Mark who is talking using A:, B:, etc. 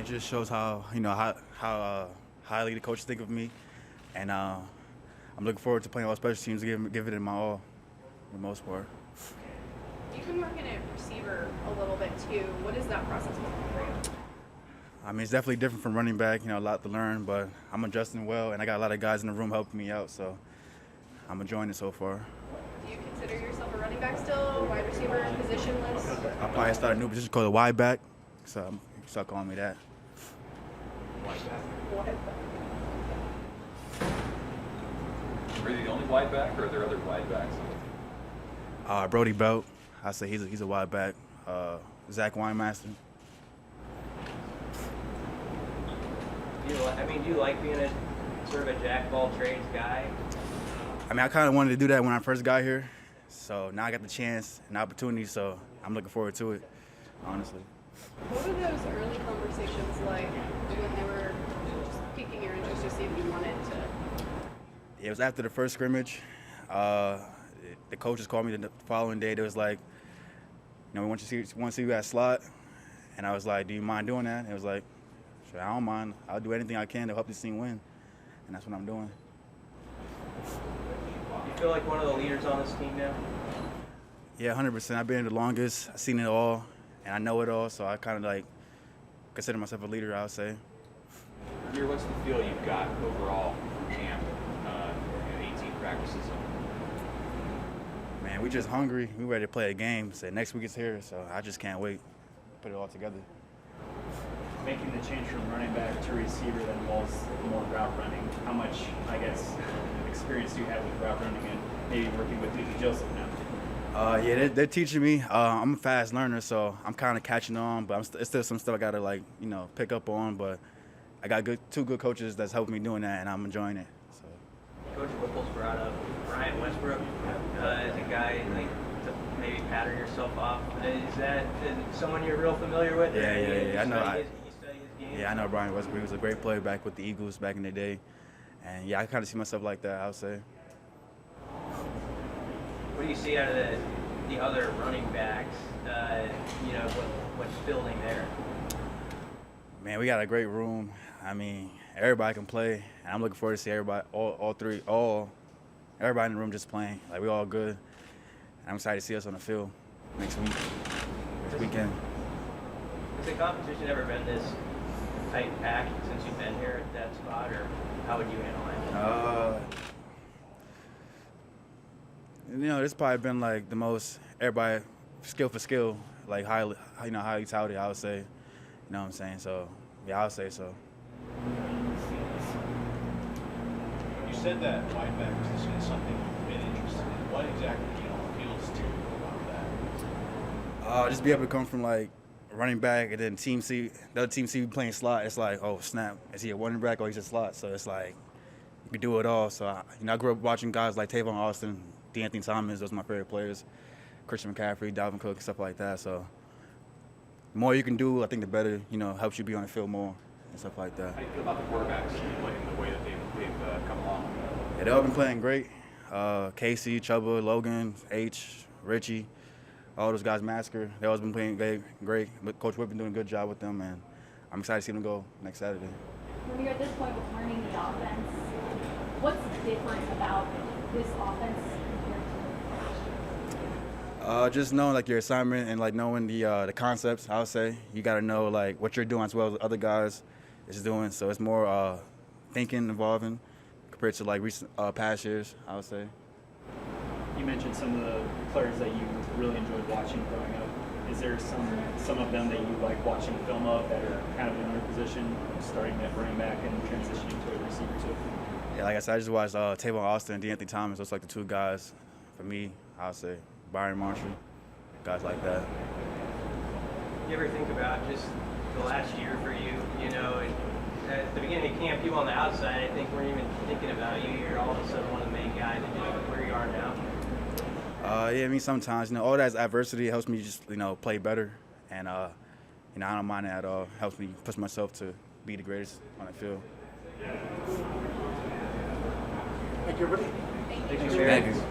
A: it just shows how highly the coaches think of me, and I'm looking forward to playing all special teams, give it in my all, for the most part.
B: You've been working at receiver a little bit too. What is that process like for you?
A: I mean, it's definitely different from running back. A lot to learn, but I'm adjusting well, and I got a lot of guys in the room helping me out, so I'm enjoying it so far.
B: Do you consider yourself a running back still, wide receiver, positionless?
A: I'll probably start a new position called a wide back, so you can start calling me that.
C: Are you the only wide back, or are there other wide backs?
A: Brody Belt, I say he's a wide back. Zach Weinmaster.
D: Do you like being a sort of a jack of all trades guy?
A: I mean, I kind of wanted to do that when I first got here, so now I got the chance and opportunity, so I'm looking forward to it, honestly.
B: What were those early conversations like when they were just piquing your interest to see if you wanted to?
A: Yeah, it was after the first scrimmage. The coaches called me the following day. They was like, we want to see you at slot, and I was like, do you mind doing that? And it was like, sure, I don't mind. I'll do anything I can to help this team win, and that's what I'm doing.
D: You feel like one of the leaders on this team now?
A: Yeah, 100%. I've been here the longest. I've seen it all, and I know it all, so I kind of consider myself a leader, I would say.
C: Rahmir, what's the feel you've got overall from camp, 18 practices?
A: Man, we just hungry. We ready to play a game. So next week is here, so I just can't wait to put it all together.
E: Making the change from running back to receiver that involves more route running, how much, experience do you have with route running and maybe working with Joseph now?
A: Yeah, they're teaching me. I'm a fast learner, so I'm kind of catching on, but it's still some stuff I got to pick up on, but I got two good coaches that's helping me doing that, and I'm enjoying it. So.
D: Coach Whipple's brought up Westbrook as a guy to maybe pattern yourself off. Is that someone you're real familiar with?
A: Yeah, I know.
D: You study his game?
A: Yeah, I know Brian Westbrook. He was a great player back with the Eagles back in the day, and yeah, I kind of see myself like that, I would say.
D: What do you see out of the other running backs? What's building there?
A: Man, we got a great room. I mean, everybody can play, and I'm looking forward to see everybody, everybody in the room just playing. We all good. And I'm excited to see us on the field next weekend.
D: Has the competition ever been this tight-packed since you've been here at that spot, or how would you handle it?
A: It's probably been the most everybody skill for skill, highly touted, I would say. You know what I'm saying? So yeah, I would say so.
F: You said that wide back position is something you've been interested in. What exactly appeals to you about that?
A: Just be able to come from running back, and then the other team see you playing slot. It's like, oh snap, is he a running back or he's a slot? So it's like you can do it all. So I grew up watching guys like Tavon Austin, D'Anthony Thomas. Those are my favorite players. Christian McCaffrey, Dalvin Cook, stuff like that. So the more you can do, I think the better, helps you be on the field more and stuff like that.
C: How do you feel about the quarterbacks and the way that they've come along?
A: Yeah, they've all been playing great. Casey, Chuba, Logan, H, Richie, all those guys, Masker, they always been playing great. But Coach Whip been doing a good job with them, and I'm excited to see them go next Saturday.
G: When you're at this point with learning the offense, what's different about this offense compared to the first?
A: Just knowing your assignment and knowing the concepts. I would say you got to know what you're doing as well as other guys is doing. So it's more thinking, involving compared to recent past years, I would say.
E: You mentioned some of the players that you really enjoyed watching growing up. Is there some of them that you like watching film of that are kind of in your position, starting at running back and transitioning to a receiver too?
A: Yeah, like I said, I just watched Tavon Austin and D'Anthony Thomas. Those the two guys for me, I would say. Byron Marshall, guys like that.
D: You ever think about just the last year for you? At the beginning of camp, people on the outside, I think, weren't even thinking about you. You're all of a sudden one of the main guys where you are now.
A: Yeah, I mean, sometimes, all that adversity helps me just, play better. And, I don't mind that at all. Helps me push myself to be the greatest on the field.
F: Thank you, everybody.
B: Thank you.
A: Thank you.